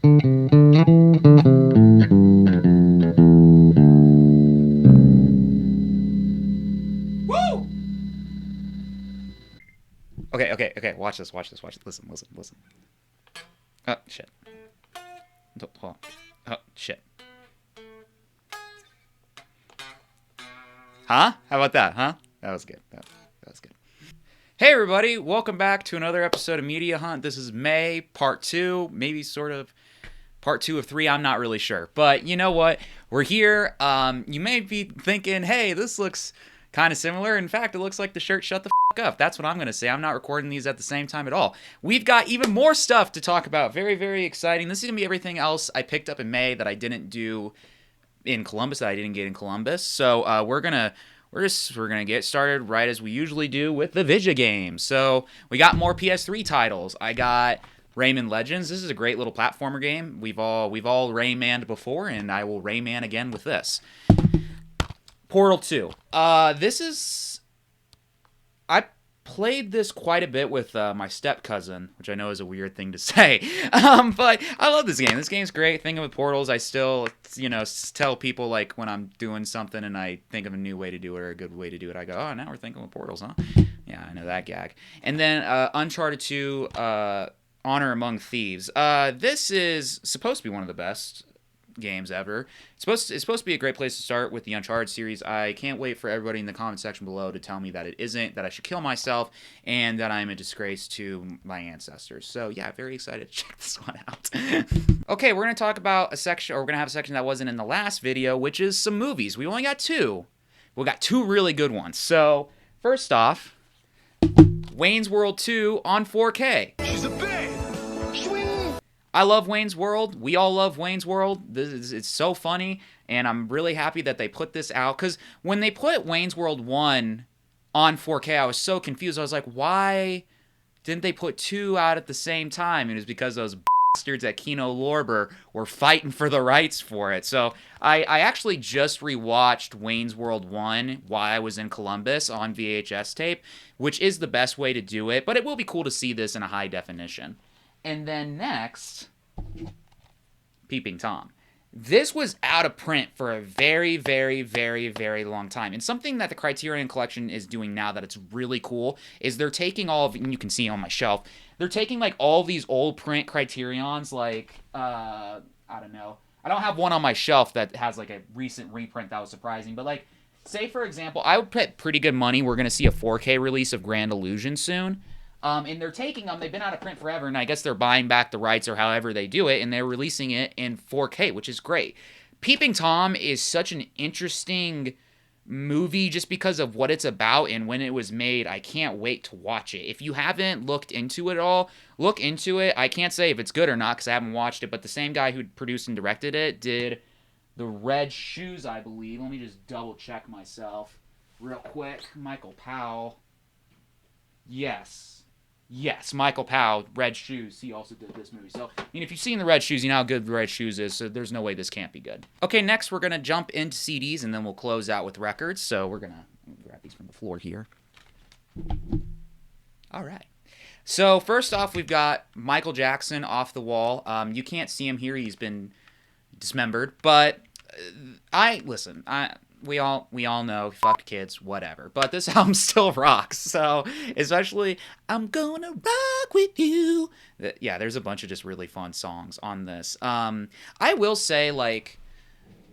Woo! Okay. Watch this. Listen. Oh, shit. Hold on. Oh, shit. Huh? How about that, huh? That was good. That was good. Hey, everybody. Welcome back to another episode of Media Hunt. This is May, part 2, maybe sort of part 2 of 3. I'm not really sure. But you know what? We're here. You may be thinking, hey, this looks kind of similar. In fact, it looks like the shirt Shut the F Up. That's what I'm going to say. I'm not recording these at the same time at all. We've got even more stuff to talk about. Very, very exciting. This is going to be everything else I picked up in May that I didn't do in Columbus, that I didn't get in Columbus. So we're gonna get started right as we usually do with the Vidya games. So we got more PS3 titles. I got Rayman Legends. This is a great little platformer game. We've all Raymanned before, and I will Rayman again with this. Portal 2. I played this quite a bit with my step cousin, which I know is a weird thing to say, but I love this game. This game's great. Thinking with Portals, I still, tell people, like, when I'm doing something and I think of a new way to do it or a good way to do it, I go, oh, now we're thinking with Portals, huh? Yeah, I know that gag. And then Uncharted 2, Honor Among Thieves. This is supposed to be one of the best games ever. It's supposed to be a great place to start with the Uncharted series. I can't wait for everybody in the comment section below to tell me that it isn't, that I should kill myself, and that I'm a disgrace to my ancestors. So yeah, very excited to check this one out. Okay, we're going to talk about a section, or we're going to have a section that wasn't in the last video, which is some movies. We only got 2. We got 2 really good ones. So first off, Wayne's World 2 on 4K. She's a babe. I love Wayne's World. We all love Wayne's World. It's so funny, and I'm really happy that they put this out, because when they put Wayne's World 1 on 4K, I was so confused. I was like, why didn't they put 2 out at the same time? And it was because those bastards at Kino Lorber were fighting for the rights for it. So I actually just rewatched Wayne's World 1 while I was in Columbus on VHS tape, which is the best way to do it, but it will be cool to see this in a high definition. And then next, Peeping Tom. This was out of print for a very, very, very, very long time. And something that the Criterion Collection is doing now that it's really cool is they're taking all of, and you can see on my shelf, they're taking like all of these old print Criterions, like, I don't know. I don't have one on my shelf that has like a recent reprint that was surprising, but like, say for example, I would put pretty good money we're going to see a 4K release of Grand Illusion soon. And they're taking them, they've been out of print forever, and I guess they're buying back the rights or however they do it, and they're releasing it in 4K, which is great. Peeping Tom is such an interesting movie just because of what it's about and when it was made. I can't wait to watch it. If you haven't looked into it at all, look into it. I can't say if it's good or not because I haven't watched it, but the same guy who produced and directed it did The Red Shoes, I believe. Let me just double check myself real quick. Michael Powell. Yes, Michael Powell, Red Shoes, he also did this movie. So, I mean, if you've seen The Red Shoes, you know how good The Red Shoes is, so there's no way this can't be good. Okay, next we're going to jump into CDs, and then we'll close out with records. So we're going to grab these from the floor here. All right. So first off, we've got Michael Jackson, Off the Wall. You can't see him here. He's been dismembered. But we all know, fuck kids, whatever. But this album still rocks. So, especially, I'm gonna rock with you. Yeah, there's a bunch of just really fun songs on this. I will say, like,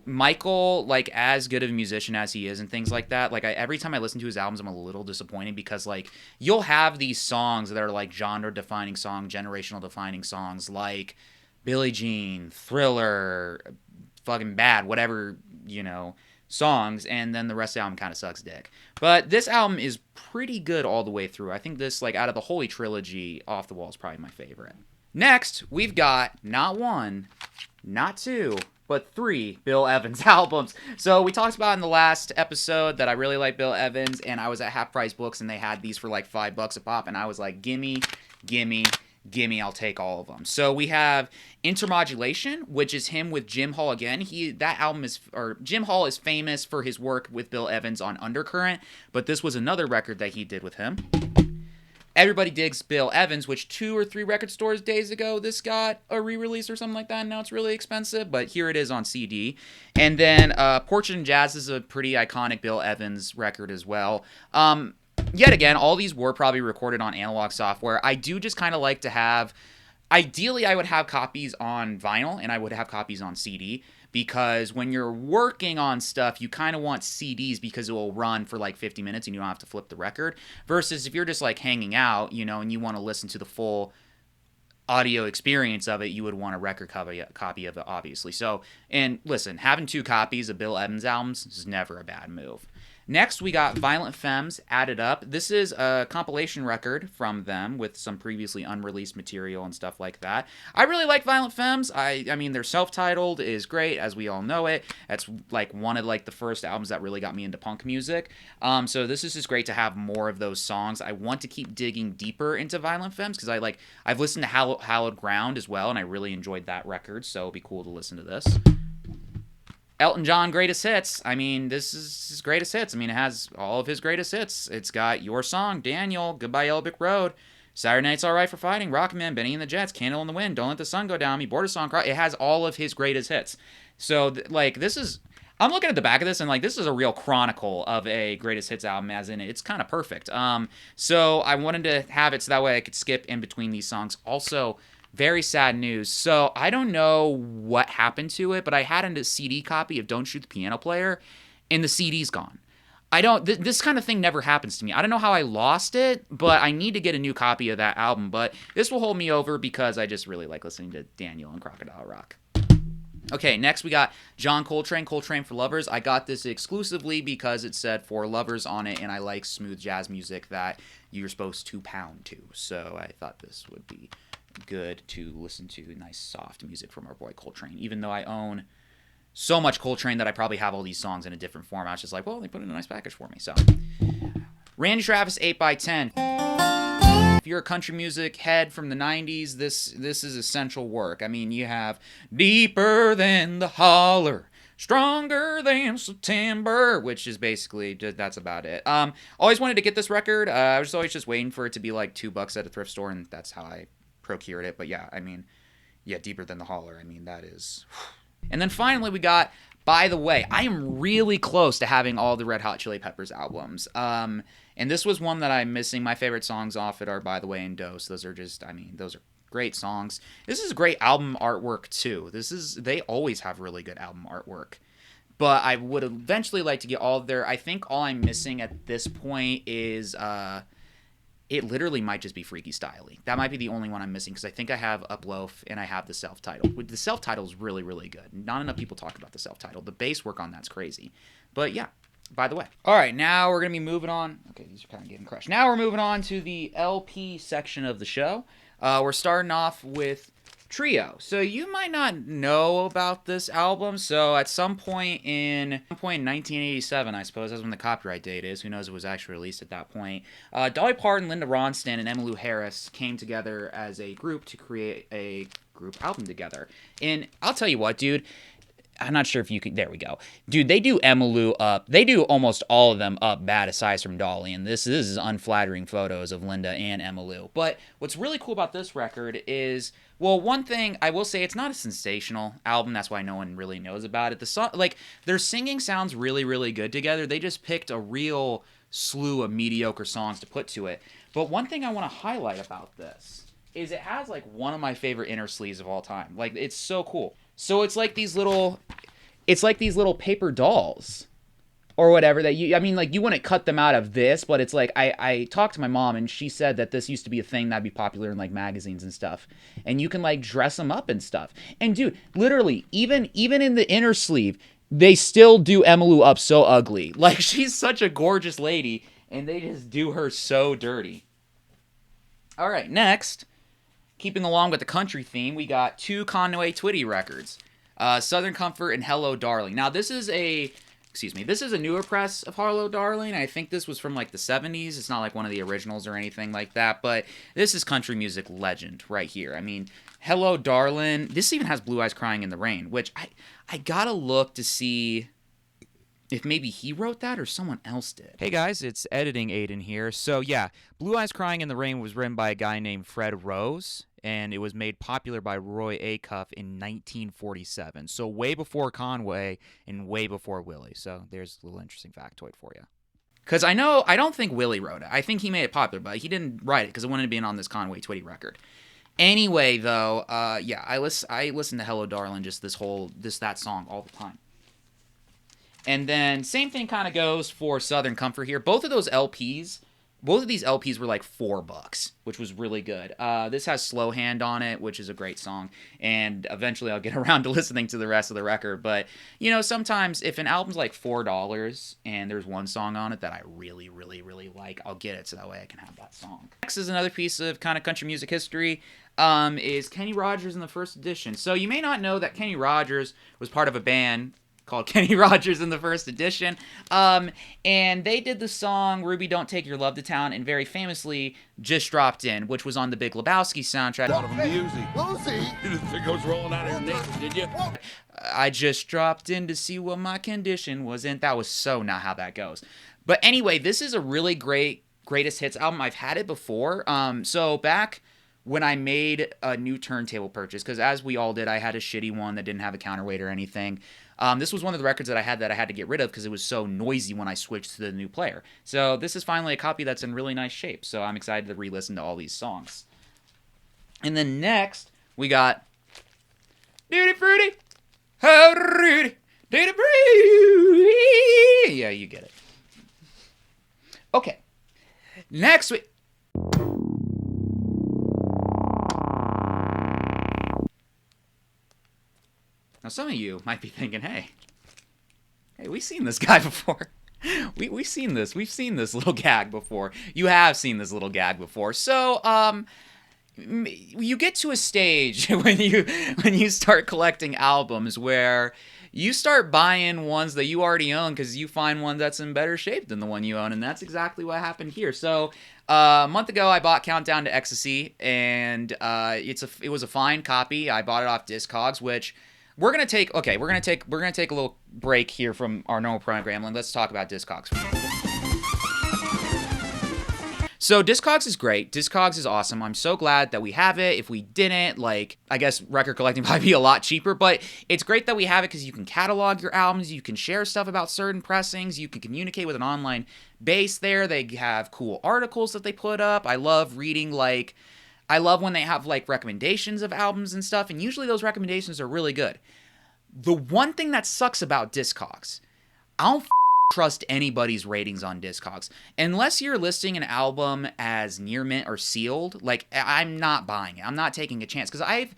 Michael, like, as good of a musician as he is and things like that, like, every time I listen to his albums, I'm a little disappointed because, like, you'll have these songs that are, like, genre-defining songs, generational-defining songs, like Billie Jean, Thriller, fucking Bad, whatever, songs, and then the rest of the album kind of sucks dick. But this album is pretty good all the way through. I think this, like, out of the Holy Trilogy, Off the Wall is probably my favorite. Next, we've got not 1, not 2, but 3 Bill Evans albums. So we talked about in the last episode that I really like Bill Evans, and I was at Half Price Books, and they had these for like $5 a pop, and I was like, gimme, I'll take all of them. So we have Intermodulation, which is him with Jim Hall again. Jim Hall is famous for his work with Bill Evans on Undercurrent, but this was another record that he did with him. everybody digs Bill Evans, which 2 or 3 record stores days ago, this got a re-release or something like that, and now it's really expensive, but here it is on CD. And then Portrait and Jazz is a pretty iconic Bill Evans record as well. Yet again, all these were probably recorded on analog software. I do just kind of like to have... Ideally, I would have copies on vinyl, and I would have copies on CD, because when you're working on stuff, you kind of want CDs because it will run for like 50 minutes and you don't have to flip the record. Versus if you're just like hanging out, you know, and you want to listen to the full audio experience of it, you would want a record copy of it, obviously. So, and listen, having 2 copies of Bill Evans albums is never a bad move. Next, we got Violent Femmes Added Up. This is a compilation record from them with some previously unreleased material and stuff like that. I really like Violent Femmes. I mean, their self-titled is great, as we all know it. That's like one of like the first albums that really got me into punk music. So this is just great to have more of those songs. I want to keep digging deeper into Violent Femmes because I've listened to Hallowed Ground as well, and I really enjoyed that record. So it'd be cool to listen to this. Elton John Greatest Hits. I mean, this is his greatest hits. I mean, it has all of his greatest hits. It's got Your Song, Daniel, Goodbye Yellow Brick Road, Saturday Night's Alright for Fighting, Rocketman, Benny and the Jets, Candle in the Wind, Don't Let the Sun Go Down Me, Border Song Cry. It has all of his greatest hits. So, this is... I'm looking at the back of this, and this is a real chronicle of a greatest hits album, as in it's kind of perfect. So I wanted to have it so that way I could skip in between these songs. Also... very sad news. So I don't know what happened to it, but I had a CD copy of Don't Shoot the Piano Player, and the CD's gone. This kind of thing never happens to me. I don't know how I lost it, but I need to get a new copy of that album. But this will hold me over because I just really like listening to Daniel and Crocodile Rock. Okay, next we got John Coltrane, Coltrane for Lovers. I got this exclusively because it said For Lovers on it, and I like smooth jazz music that you're supposed to pound to. So I thought this would be good to listen to nice soft music from our boy Coltrane, even though I own so much Coltrane that I probably have all these songs in a different format. It's just like, well, they put it in a nice package for me. So Randy Travis 8x10. If you're a country music head from the 90s, this is essential work. I mean, you have Deeper Than the Holler, Stronger Than September, which is basically that's about it. Always wanted to get this record. I was always just waiting for it to be like $2 at a thrift store, and that's how I procured it. But yeah, I mean, yeah, Deeper Than the Holler. I mean, that is... And then finally we got By the Way. I am really close to having all the Red Hot Chili Peppers albums. And this was one that I'm missing. My favorite songs off it are By the Way and Dose. Those are just, I mean, those are great songs. This is great album artwork too. They always have really good album artwork. But I would eventually like to get all of their... I think all I'm missing at this point is... it literally might just be Freaky Styley. That might be the only one I'm missing, because I think I have Uploaf and I have the self-titled. The self-title is really, really good. Not enough people talk about the self-title. The bass work on that's crazy. But yeah, By the Way. All right, now we're going to be moving on. Okay, these are kind of getting crushed. Now we're moving on to the LP section of the show. We're starting off with Trio. So you might not know about this album. So at some point in 1987, I suppose that's when the copyright date is. Who knows? It was actually released at that point. Dolly Parton, Linda Ronstadt, and Emmylou Harris came together as a group to create a group album together. And I'll tell you what, dude. I'm not sure if you could... There we go. Dude, they do Emmylou up. They do almost all of them up bad, aside from Dolly. And this is unflattering photos of Linda and Emmylou. But what's really cool about this record is... Well, one thing, I will say, it's not a sensational album. That's why no one really knows about it. The song, their singing sounds really, really good together. They just picked a real slew of mediocre songs to put to it. But one thing I want to highlight about this is it has, one of my favorite inner sleeves of all time. It's so cool. So it's like these little paper dolls or whatever that you wouldn't cut them out of this, but it's like, I talked to my mom and she said that this used to be a thing that'd be popular in magazines and stuff. And you can dress them up and stuff. And dude, literally, even in the inner sleeve, they still do Emmylou up so ugly. She's such a gorgeous lady and they just do her so dirty. All right, next, keeping along with the country theme, we got 2 Conway Twitty records, Southern Comfort and Hello Darling. Now, this is a newer press of Hello Darling. I think this was from the 70s. It's not one of the originals or anything like that, but this is country music legend right here. I mean, Hello Darling, this even has Blue Eyes Crying in the Rain, which I gotta look to see if maybe he wrote that or someone else did. Hey guys, it's editing Aiden here. So yeah, Blue Eyes Crying in the Rain was written by a guy named Fred Rose, and it was made popular by Roy Acuff in 1947. So way before Conway and way before Willie. So there's a little interesting factoid for you. Because I don't think Willie wrote it. I think he made it popular, but he didn't write it because it wouldn't have been on this Conway Twitty record. Anyway, though, yeah, I listen to Hello Darling, just that song all the time. And then same thing kind of goes for Southern Comfort here. Both of these LPs were like $4, which was really good. This has Slow Hand on it, which is a great song. And eventually I'll get around to listening to the rest of the record. But, sometimes if an album's like $4 and there's one song on it that I really, really, really like, I'll get it so that way I can have that song. Next is another piece of kind of country music history. Is Kenny Rogers in the First Edition. So you may not know that Kenny Rogers was part of a band called Kenny Rogers in the First Edition. And they did the song Ruby Don't Take Your Love to Town and very famously Just Dropped In, which was on the Big Lebowski soundtrack. Lucy! You didn't think I was rolling out of your neck, did you? I just dropped in to see what my condition was in. That was so not how that goes. But anyway, this is a really greatest hits album. I've had it before. So back when I made a new turntable purchase, because as we all did, I had a shitty one that didn't have a counterweight or anything. This was one of the records that I had to get rid of because it was so noisy when I switched to the new player. So this is finally a copy that's in really nice shape. So I'm excited to re-listen to all these songs. And then next, we got Duty Fruity, oh Rudy, Duty Fruity. Yeah, you get it. Okay. Next we... Now, some of you might be thinking, hey, we've seen this guy before. We've seen this. We've seen this little gag before. You have seen this little gag before. So, you get to a stage when you start collecting albums where you start buying ones that you already own because you find one that's in better shape than the one you own, and that's exactly what happened here. So, a month ago, I bought Countdown to Ecstasy, and it was a fine copy. I bought it off Discogs, which... We're gonna take a little break here from our normal program, and let's talk about Discogs. So Discogs is great. Discogs is awesome. I'm so glad that we have it. If we didn't, I guess record collecting might be a lot cheaper, but it's great that we have it because you can catalog your albums, you can share stuff about certain pressings, you can communicate with an online base there. They have cool articles that they put up. I love reading I love when they have recommendations of albums and stuff, and usually those recommendations are really good. The one thing that sucks about Discogs, I don't trust anybody's ratings on Discogs. Unless you're listing an album as near mint or sealed, I'm not buying it. I'm not taking a chance, because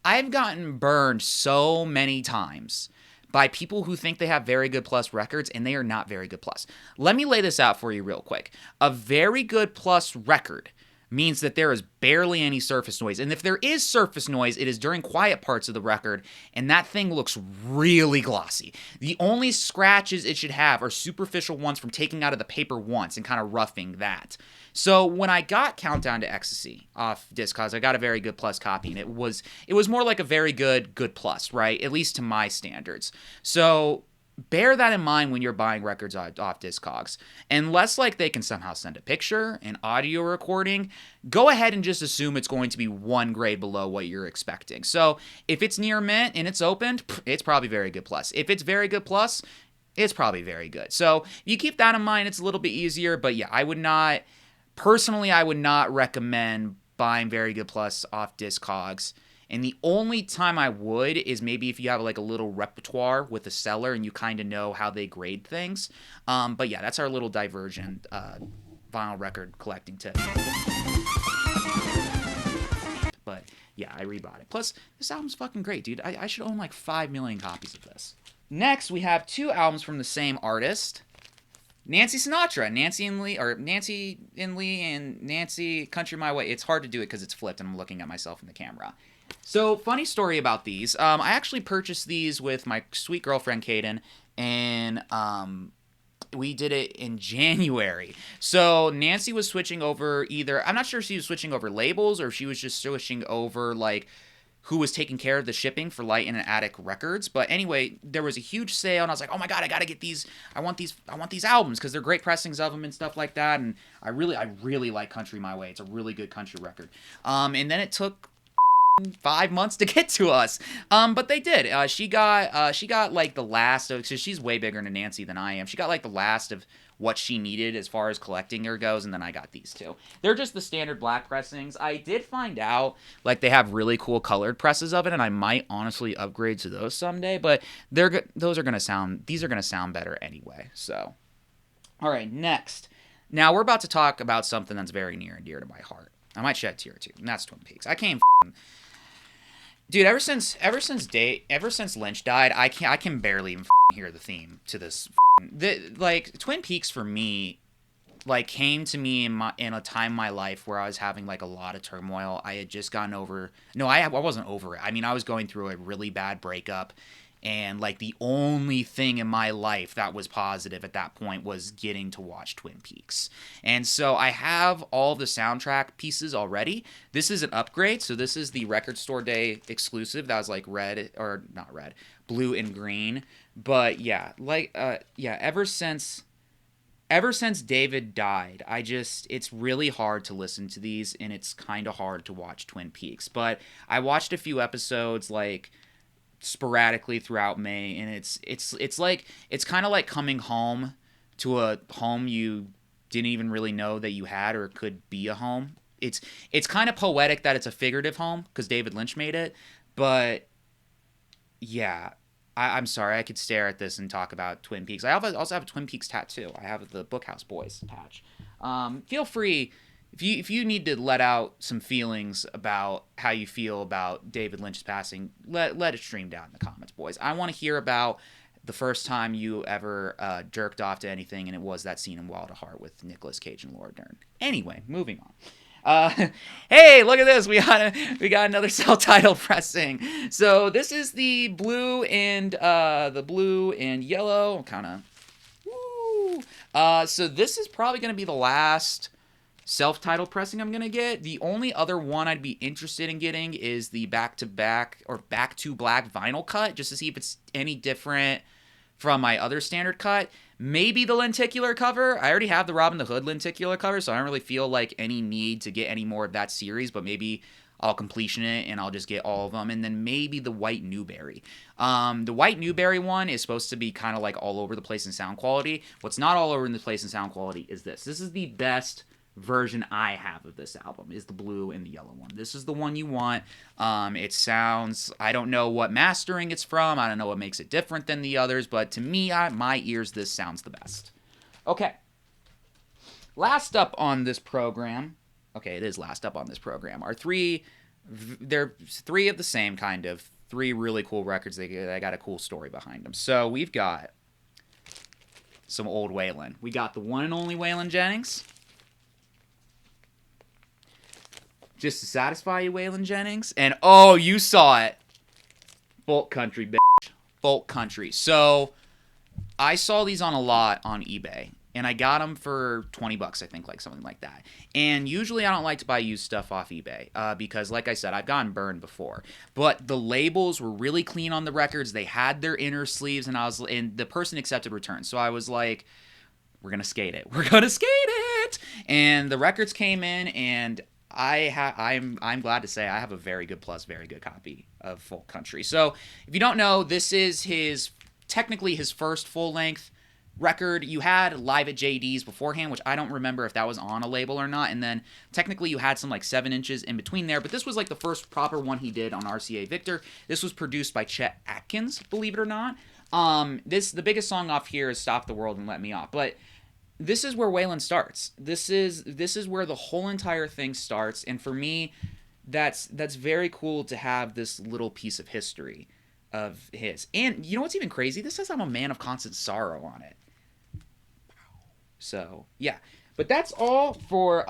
I've gotten burned so many times by people who think they have Very Good Plus records, and they are not Very Good Plus. Let me lay this out for you real quick. A Very Good Plus record means that there is barely any surface noise. And if there is surface noise, it is during quiet parts of the record, and that thing looks really glossy. The only scratches it should have are superficial ones from taking out of the paper once and kind of roughing that. So when I got Countdown to Ecstasy off Discogs, I got a Very Good Plus copy, and it was more like a Very Good Plus, right? At least to my standards. So bear that in mind when you're buying records off Discogs. Unless they can somehow send a picture, an audio recording, go ahead and just assume it's going to be one grade below what you're expecting. So if it's near mint and it's opened, it's probably Very Good Plus. If it's Very Good Plus, it's probably very good. So if you keep that in mind, it's a little bit easier. But yeah, I would not recommend buying Very Good Plus off Discogs. And the only time I would is maybe if you have a little repertoire with a seller and you kind of know how they grade things. But yeah, that's our little diversion vinyl record collecting tip. But yeah, I rebought it. Plus, this album's fucking great, dude. I should own 5 million copies of this. Next, we have 2 albums from the same artist. Nancy Sinatra, Nancy and Lee and Nancy Country My Way. It's hard to do it because it's flipped and I'm looking at myself in the camera. So, funny story about these. I actually purchased these with my sweet girlfriend, Kaden, and we did it in January. So, Nancy was switching over I'm not sure if she was switching over labels or if she was just switching over, who was taking care of the shipping for Light and Attic Records. But anyway, there was a huge sale, and I was like, oh my god, I gotta get these. I want these albums because they're great pressings of them and stuff like that. And I really like Country My Way. It's a really good country record. And then it took 5 months to get to us, but they did. She got like the last of, because she's way bigger than Nancy than I am. She got like the last of what she needed as far as collecting her goes, and then I got these two. They're just the standard black pressings. I did find out like they have really cool colored presses of it, and I might honestly upgrade to those someday. But these are gonna sound better anyway. So, all right, next. Now we're about to talk about something that's very near and dear to my heart. I might shed a tear or two, and that's Twin Peaks. I can't. Dude, ever since Lynch died, I can barely even hear the theme to this. Like Twin Peaks for me, like came to me in a time in my life where I was having like a lot of turmoil. I had just gotten over. No, I wasn't over it. I mean, I was going through a really bad breakup. And, like, the only thing in my life that was positive at that point was getting to watch Twin Peaks. And so I have all the soundtrack pieces already. This is an upgrade. So this is the Record Store Day exclusive. That was, like, blue and green. But, yeah, ever since David died, it's really hard to listen to these, and it's kind of hard to watch Twin Peaks. But I watched a few episodes, like, sporadically throughout May, and it's kind of like coming home to a home you didn't even really know that you had or could be a home. It's kind of poetic that it's a figurative home because David Lynch made it, but yeah, I'm sorry, I could stare at this and talk about Twin Peaks. I also have a Twin Peaks tattoo. I have the Bookhouse Boys patch. Feel free. If you need to let out some feelings about how you feel about David Lynch's passing, let it stream down in the comments, boys. I want to hear about the first time you ever jerked off to anything, and it was that scene in Wild at Heart with Nicolas Cage and Laura Dern. Anyway, moving on. Hey, look at this. We got another self-titled pressing. So this is the blue and yellow. Kind of. Woo. So this is probably going to be the last self-titled pressing I'm going to get. The only other one I'd be interested in getting is the back-to-back or back-to-black vinyl cut, just to see if it's any different from my other standard cut. Maybe the lenticular cover. I already have the Robin the Hood lenticular cover, so I don't really feel like any need to get any more of that series, but maybe I'll completion it and I'll just get all of them. And then maybe the White Newberry. The White Newberry one is supposed to be kind of like all over the place in sound quality. What's not all over the place in sound quality is this. This is the best version I have of this album, is the blue and the yellow one. This is the one you want. It sounds, I don't know what mastering it's from, I don't know what makes it different than the others, but to me, my ears, this sounds the best. Okay, last up on this program, it is last up on this program, are they're three of the same kind of, three really cool records. They got a cool story behind them. So we've got some old Waylon. We got the one and only Waylon Jennings. Just to satisfy you, Waylon Jennings. And, oh, you saw it. Folk country, bitch. Folk country. So, I saw these on a lot on eBay. And I got them for $20, I think, like something like that. And usually I don't like to buy used stuff off eBay. Because, like I said, I've gotten burned before. But the labels were really clean on the records. They had their inner sleeves. And the person accepted returns. So I was like, we're going to skate it. We're going to skate it. And the records came in, and I'm glad to say I have a very good copy of Folk Country. So if you don't know, this is technically his first full-length record. You had Live at JD's beforehand, which I don't remember if that was on a label or not, and then technically you had some like 7 inches in between there, but this was like the first proper one he did on RCA Victor. This was produced by Chet Atkins, believe it or not. The biggest song off here is Stop the World and Let Me Off, but this is where Waylon starts. This is where the whole entire thing starts, and for me, that's very cool to have this little piece of history of his. And you know what's even crazy? This says I'm a man of constant sorrow on it. So, yeah. But that's all for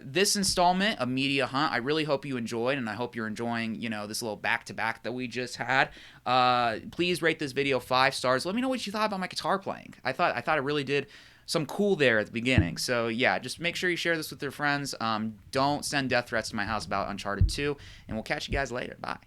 this installment of Media Hunt. I really hope you enjoyed, and I hope you're enjoying, this little back-to-back that we just had. Please rate this video 5 stars. Let me know what you thought about my guitar playing. I thought it really did some cool there at the beginning. So, yeah, just make sure you share this with your friends. Don't send death threats to my house about Uncharted 2, and we'll catch you guys later. Bye.